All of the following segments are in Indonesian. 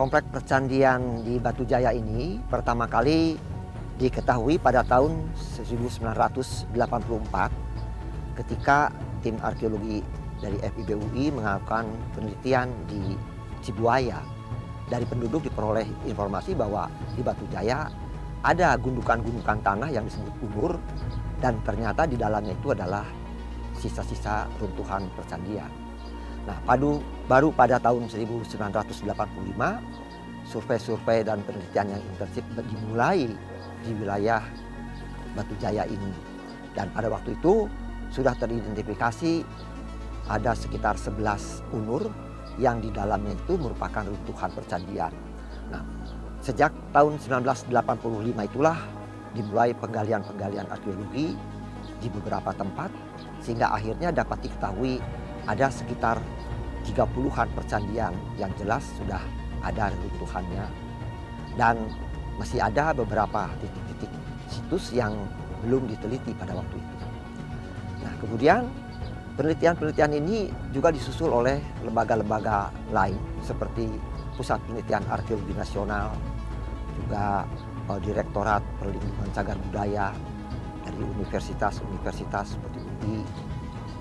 Komplek percandian di Batu Jaya ini pertama kali diketahui pada tahun 1984 ketika tim arkeologi dari FIB UI melakukan penelitian di Cibuaya. Dari penduduk diperoleh informasi bahwa di Batu Jaya ada gundukan-gundukan tanah yang disebut umur, dan ternyata di dalamnya itu adalah sisa-sisa runtuhan percandian. Nah, baru pada tahun 1985 survei-survei dan penelitian yang intensif dimulai di wilayah Batu Jaya ini. Dan pada waktu itu sudah teridentifikasi ada sekitar 11 unur yang di dalamnya itu merupakan runtuhan percandian. Nah, sejak tahun 1985 itulah dimulai penggalian-penggalian arkeologi di beberapa tempat sehingga akhirnya dapat diketahui ada sekitar 30-an percandian yang jelas sudah ada runtuhannya, dan masih ada beberapa titik-titik situs yang belum diteliti pada waktu itu. Nah, kemudian penelitian-penelitian ini juga disusul oleh lembaga-lembaga lain seperti Pusat Penelitian Arkeologi Nasional, juga Direktorat Perlindungan Cagar Budaya dari universitas-universitas seperti UI,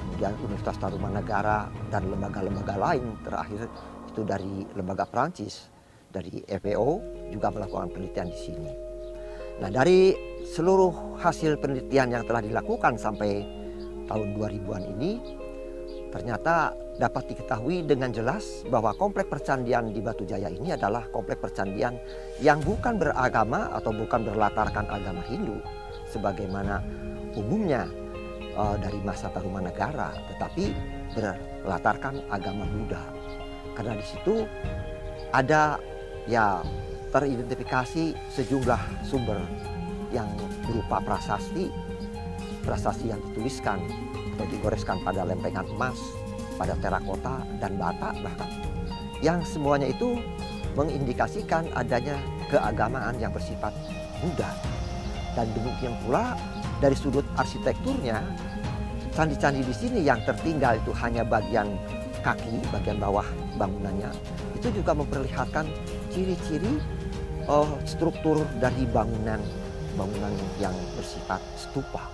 kemudian Universitas Tarumanagara, dan lembaga-lembaga lain. Terakhir itu dari lembaga Prancis, dari FAO juga melakukan penelitian di sini. Nah, dari seluruh hasil penelitian yang telah dilakukan sampai tahun 2000-an ini, ternyata dapat diketahui dengan jelas bahwa komplek percandian di Batu Jaya ini adalah komplek percandian yang bukan beragama atau bukan berlatarkan agama Hindu sebagaimana umumnya dari masa Tarumanagara, tetapi berlatarkan agama Buddha. Karena di situ ada teridentifikasi sejumlah sumber yang berupa prasasti yang dituliskan atau digoreskan pada lempengan emas, pada terakota dan bata bahkan, yang semuanya itu mengindikasikan adanya keagamaan yang bersifat Buddha. Dan demikian pula dari sudut arsitekturnya, candi-candi di sini yang tertinggal itu hanya bagian kaki, bagian bawah bangunannya, itu juga memperlihatkan ciri-ciri struktur dari bangunan yang bersifat stupa.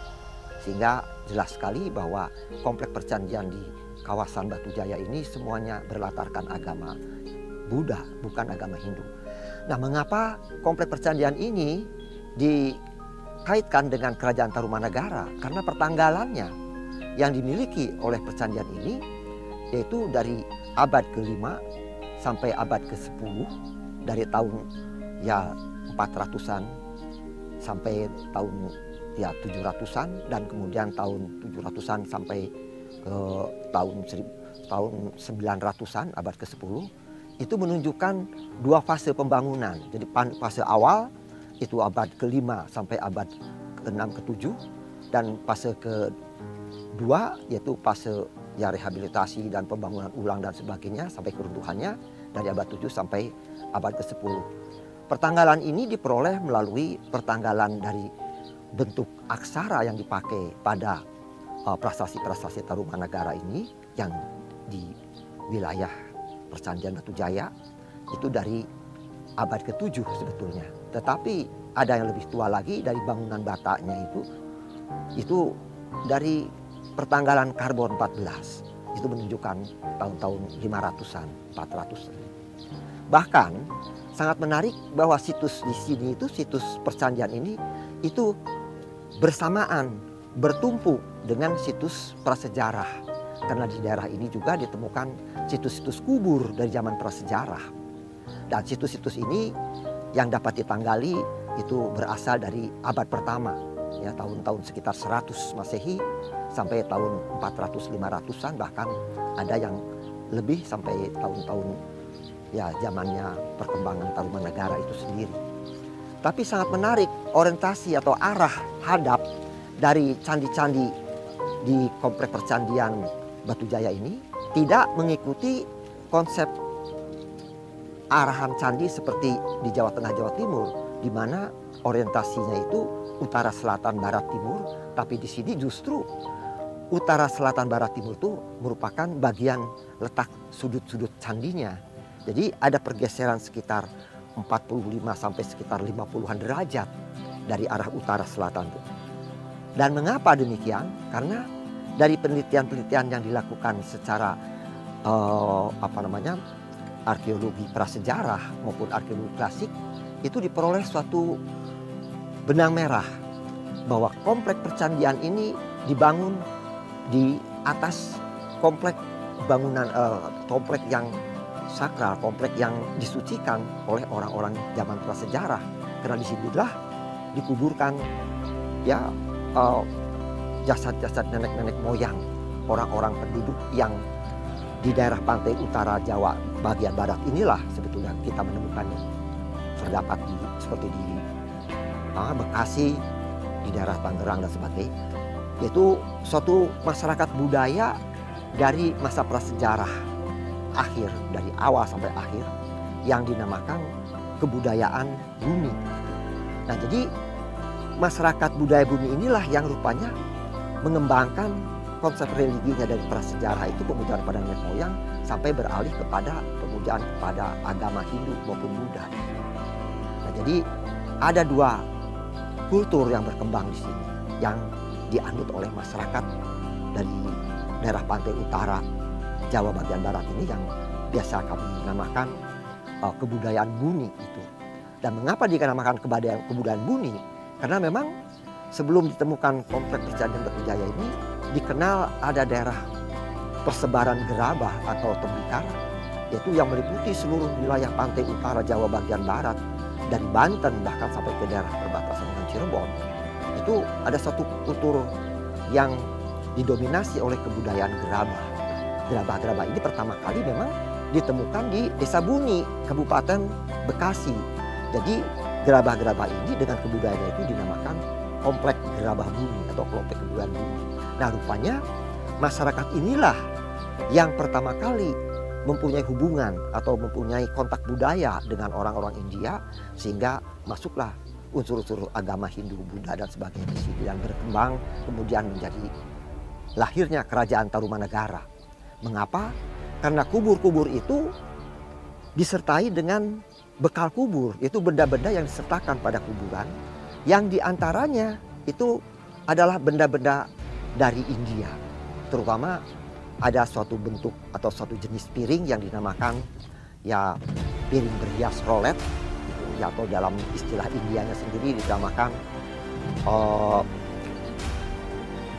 Sehingga jelas sekali bahwa komplek percandian di kawasan Batu Jaya ini semuanya berlatarkan agama Buddha, bukan agama Hindu. Nah, mengapa komplek percandian ini dikaitkan dengan Kerajaan Tarumanagara? Karena pertanggalannya yang dimiliki oleh percandian ini yaitu dari abad ke-5 sampai abad ke-10, dari tahun 400-an sampai tahun 700-an, dan kemudian tahun 700-an sampai ke tahun 900-an, abad ke-10, itu menunjukkan dua fase pembangunan. Jadi fase awal itu abad ke-5 sampai abad ke-6, ke-7, dan fase kedua yaitu fase rehabilitasi dan pembangunan ulang dan sebagainya sampai keruntuhannya dari abad 7 sampai abad ke-10. Pertanggalan ini diperoleh melalui pertanggalan dari bentuk aksara yang dipakai pada prasasti-prasasti Tarumanagara ini yang di wilayah percandian Batu Jaya itu dari abad ke-7 sebetulnya. Tetapi ada yang lebih tua lagi dari bangunan batanya itu dari pertanggalan karbon 14. Itu menunjukkan tahun-tahun 500-an, 400-an. Bahkan sangat menarik bahwa situs di sini itu, situs percandian ini itu bersamaan, bertumpu dengan situs prasejarah. Karena di daerah ini juga ditemukan situs-situs kubur dari zaman prasejarah. Dan situs-situs ini yang dapat ditanggali itu berasal dari abad pertama, ya, tahun-tahun sekitar 100 Masehi sampai tahun 400-500-an, bahkan ada yang lebih sampai tahun-tahun zamannya perkembangan Tarumanagara itu sendiri. Tapi sangat menarik orientasi atau arah hadap dari candi-candi di komplek percandian Batu Jaya ini tidak mengikuti konsep arahan candi seperti di Jawa Tengah, Jawa Timur, di mana orientasinya itu utara, selatan, barat, timur. Tapi di sini justru utara, selatan, barat, timur itu merupakan bagian letak sudut-sudut candinya. Jadi ada pergeseran sekitar 45 sampai sekitar 50-an derajat dari arah utara selatan tuh. Dan mengapa demikian? Karena dari penelitian-penelitian yang dilakukan secara arkeologi prasejarah maupun arkeologi klasik, itu diperoleh suatu benang merah bahwa komplek percandian ini dibangun di atas komplek bangunan komplek yang sakral, komplek yang disucikan oleh orang-orang zaman prasejarah. Karena disitulah dikuburkan ya jasad-jasad nenek-nenek moyang orang-orang penduduk yang di daerah pantai utara Jawa bagian barat inilah sebetulnya kita menemukannya. Terdapat seperti di Bekasi, di daerah Tangerang dan sebagainya. Yaitu suatu masyarakat budaya dari masa prasejarah akhir, dari awal sampai akhir, yang dinamakan kebudayaan bumi. Nah, jadi masyarakat budaya bumi inilah yang rupanya mengembangkan konsep religinya dari prasejarah itu, pemujaan pada nenek moyang, sampai beralih kepada pemujaan kepada agama Hindu maupun Buddha. Nah, jadi ada dua kultur yang berkembang di sini yang dianut oleh masyarakat dari daerah pantai utara Jawa bagian barat ini yang biasa kami namakan kebudayaan Buni itu. Dan mengapa dinamakan kebudayaan Buni? Karena memang sebelum ditemukan komplek percandian Batu Jaya ini dikenal ada daerah persebaran gerabah atau tembikar, yaitu yang meliputi seluruh wilayah pantai utara Jawa bagian barat, dari Banten bahkan sampai ke daerah perbatasan dengan Cirebon. Itu ada satu kultur yang didominasi oleh kebudayaan gerabah. Gerabah-gerabah ini pertama kali memang ditemukan di Desa Buni, Kabupaten Bekasi. Jadi gerabah-gerabah ini dengan kebudayaannya itu dinamakan komplek gerabah Buni atau komplek kebudayaan Buni. Nah, rupanya masyarakat inilah yang pertama kali mempunyai hubungan atau mempunyai kontak budaya dengan orang-orang India, sehingga masuklah unsur-unsur agama Hindu, Buddha dan sebagainya di situ yang berkembang kemudian menjadi lahirnya kerajaan Tarumanagara. Mengapa? Karena kubur-kubur itu disertai dengan bekal kubur, itu benda-benda yang disertakan pada kuburan, yang diantaranya itu adalah benda-benda dari India, terutama ada suatu bentuk atau suatu jenis piring yang dinamakan ya piring berhias rolet, gitu, ya, atau dalam istilah Indianya sendiri dinamakan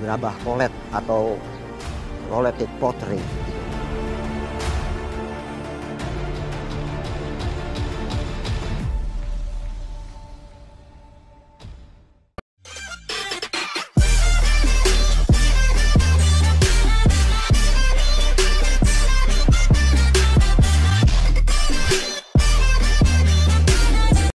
gerabah rolet atau roletted pottery. Gitu.